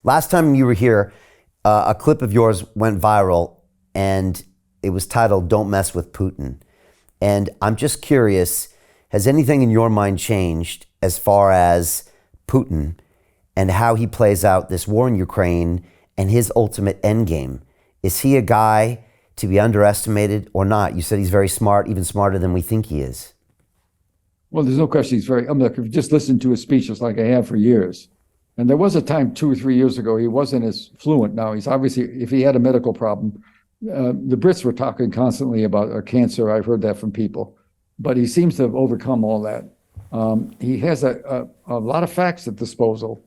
Last time you were here, a clip of yours went viral, and it was titled, "Don't Mess with Putin." And I'm just curious, has anything in your mind changed as far as Putin and how he plays out this war in Ukraine and his ultimate endgame? Is he a guy to be underestimated or not? You said he's very smart, even smarter than we think he is. Well, there's no question he's very, look, if you just listen to his speeches like I have for years, and there was a time 2 or 3 years ago, he wasn't as fluent. Now he's obviously, if he had a medical problem, the Brits were talking constantly about a cancer. I've heard that from people, but he seems to have overcome all that. He has a lot of facts at disposal.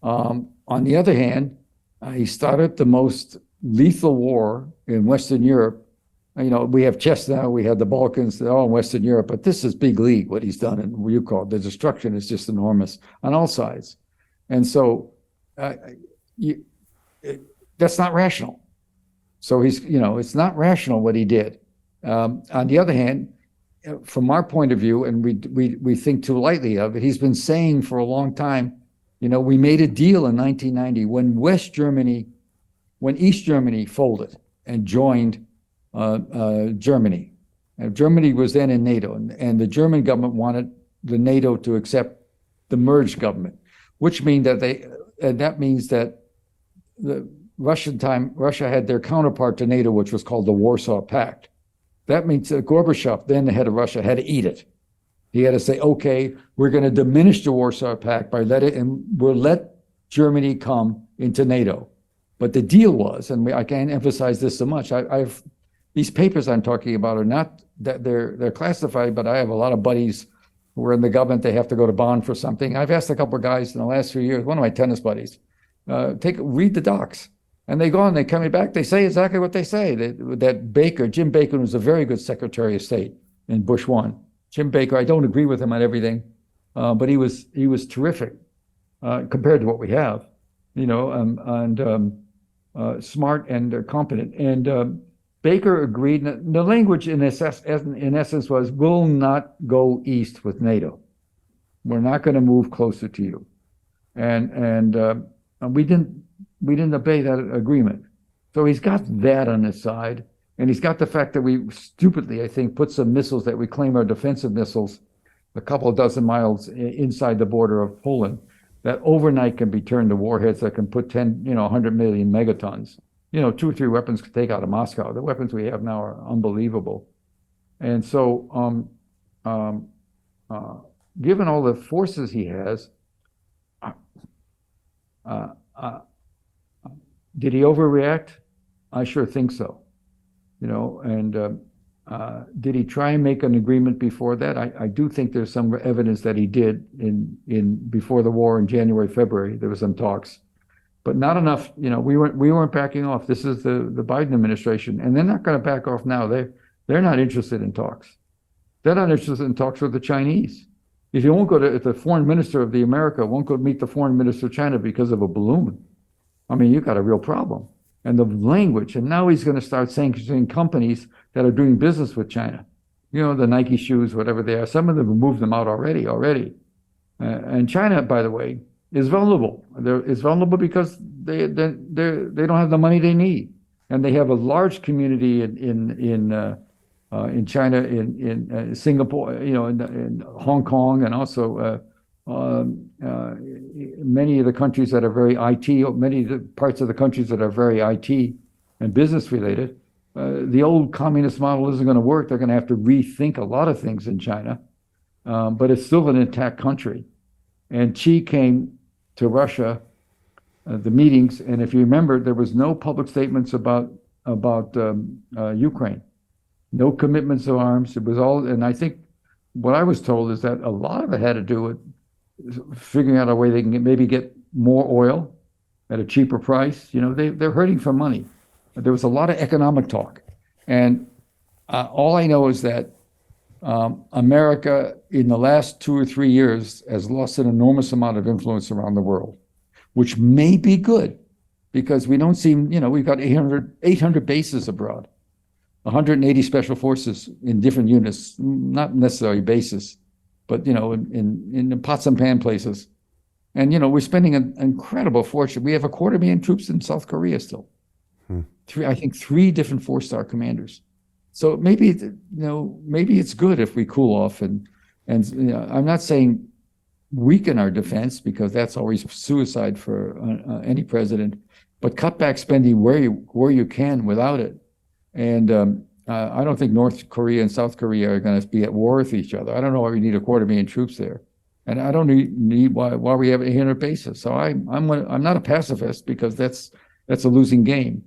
On the other hand, he started the most lethal war in Western Europe. You know, we have Chechnya, we have the Balkans, they're all in Western Europe, but this is big league, what he's done, and what you call it. The destruction is just enormous on all sides. And so that's not rational. So he's, you know, it's not rational what he did. On the other hand, from our point of view, and we think too lightly of it, he's been saying for a long time, you know, we made a deal in 1990 when East Germany folded and joined Germany. And Germany was then in NATO, and the German government wanted the NATO to accept the merged government, which means that that means that the Russia had their counterpart to NATO, which was called the Warsaw Pact. That means that Gorbachev, then the head of Russia, had to eat it. He had to say, okay, we're going to diminish the Warsaw Pact and we'll let Germany come into NATO. But the deal was, and I can't emphasize this so much, these papers I'm talking about are not, that they're classified, but I have a lot of buddies who are in the government. They have to go to bond for something. I've asked a couple of guys in the last few years, one of my tennis buddies, read the docs. And they go on, they come back, they say exactly what they say. That Jim Baker, was a very good Secretary of State in Bush 1. Jim Baker, I don't agree with him on everything, but he was terrific compared to what we have, you know, and smart and competent. And Baker agreed. The language in essence was, "We'll not go east with NATO. We're not going to move closer to you," and we didn't obey that agreement. So he's got that on his side, and he's got the fact that we stupidly, I think, put some missiles that we claim are defensive missiles, a couple of dozen miles inside the border of Poland, that overnight can be turned to warheads that can put 100 million megatons. 2 or 3 weapons could take out of Moscow. The weapons we have now are unbelievable. And so, given all the forces he has, did he overreact? I sure think so. And did he try and make an agreement before that? I do think there's some evidence that he did in before the war in January, February. There was some talks, but not enough. We weren't backing off. This is the Biden administration, and they're not going to back off now. They're not interested in talks. They're not interested in talks with the Chinese. If you won't go to, if the foreign minister of America won't go meet the foreign minister of China because of a balloon, I mean, you've got a real problem. And the language, and now he's going to start sanctioning companies that are doing business with China. The Nike shoes, whatever they are. Some of them have moved them out already. And China, by the way, is vulnerable. It's vulnerable because they don't have the money they need, and they have a large community in China, in Singapore, in Hong Kong, and also many of the countries that are very IT, many of the parts of the countries that are very IT and business related. The old communist model isn't going to work. They're going to have to rethink a lot of things in China, but it's still an intact country. And Xi came to Russia, the meetings, and if you remember, there was no public statements about Ukraine, no commitments of arms. It was all, and I think what I was told is that a lot of it had to do with figuring out a way they can maybe get more oil at a cheaper price. They're hurting for money. There was a lot of economic talk. And all I know is that America in the last 2 or 3 years has lost an enormous amount of influence around the world, which may be good because we don't seem, we've got 800 bases abroad, 180 special forces in different units, not necessarily bases, but in the pots and pan places. And, we're spending an incredible fortune. We have 250,000 troops in South Korea still. I think three different 4-star commanders. So maybe, maybe it's good if we cool off and I'm not saying weaken our defense, because that's always suicide for any president, but cut back spending where you can without it. And I don't think North Korea and South Korea are going to be at war with each other. I don't know why we need 250,000 troops there. And I don't need why we have 800 bases. So I'm not a pacifist, because that's a losing game.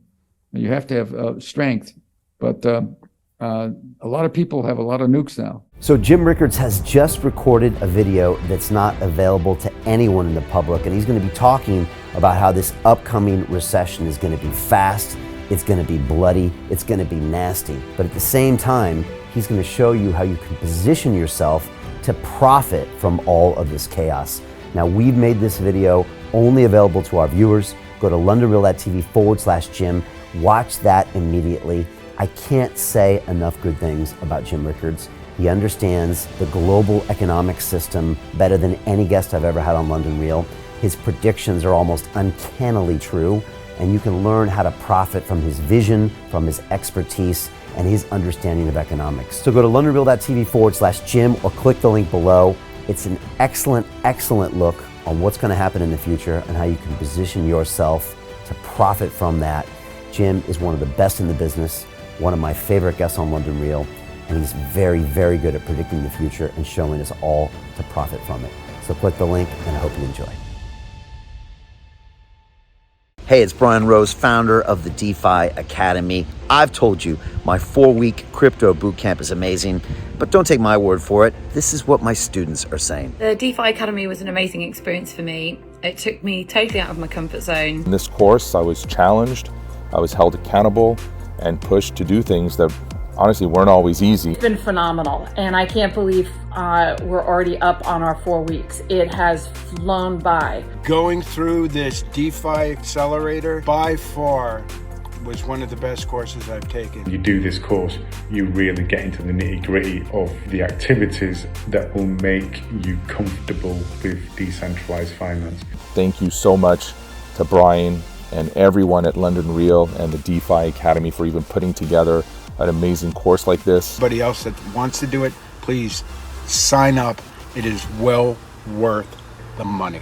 You have to have strength, but a lot of people have a lot of nukes now. So Jim Rickards has just recorded a video that's not available to anyone in the public, and he's going to be talking about how this upcoming recession is going to be fast, it's going to be bloody, it's going to be nasty. But at the same time, he's going to show you how you can position yourself to profit from all of this chaos. Now, we've made this video only available to our viewers. Go to londonreal.tv/Jim. Watch that immediately. I can't say enough good things about Jim Rickards. He understands the global economic system better than any guest I've ever had on London Real. His predictions are almost uncannily true, and you can learn how to profit from his vision, from his expertise, and his understanding of economics. So go to londonreal.tv/Jim or click the link below. It's an excellent, excellent look on what's going to happen in the future and how you can position yourself to profit from that. Jim is one of the best in the business, one of my favorite guests on London Real, and he's very, very good at predicting the future and showing us all to profit from it. So click the link, and I hope you enjoy. Hey, it's Brian Rose, founder of the DeFi Academy. I've told you my 4-week crypto bootcamp is amazing, but don't take my word for it. This is what my students are saying. The DeFi Academy was an amazing experience for me. It took me totally out of my comfort zone. In this course, I was challenged, I was held accountable, and pushed to do things that honestly weren't always easy. It's been phenomenal, and I can't believe we're already up on our 4 weeks. It has flown by. Going through this DeFi accelerator by far was one of the best courses I've taken. You do this course, you really get into the nitty-gritty of the activities that will make you comfortable with decentralized finance. Thank you so much to Brian and everyone at London Real and the DeFi Academy for even putting together an amazing course like this. Anybody else that wants to do it, please sign up. It is well worth the money.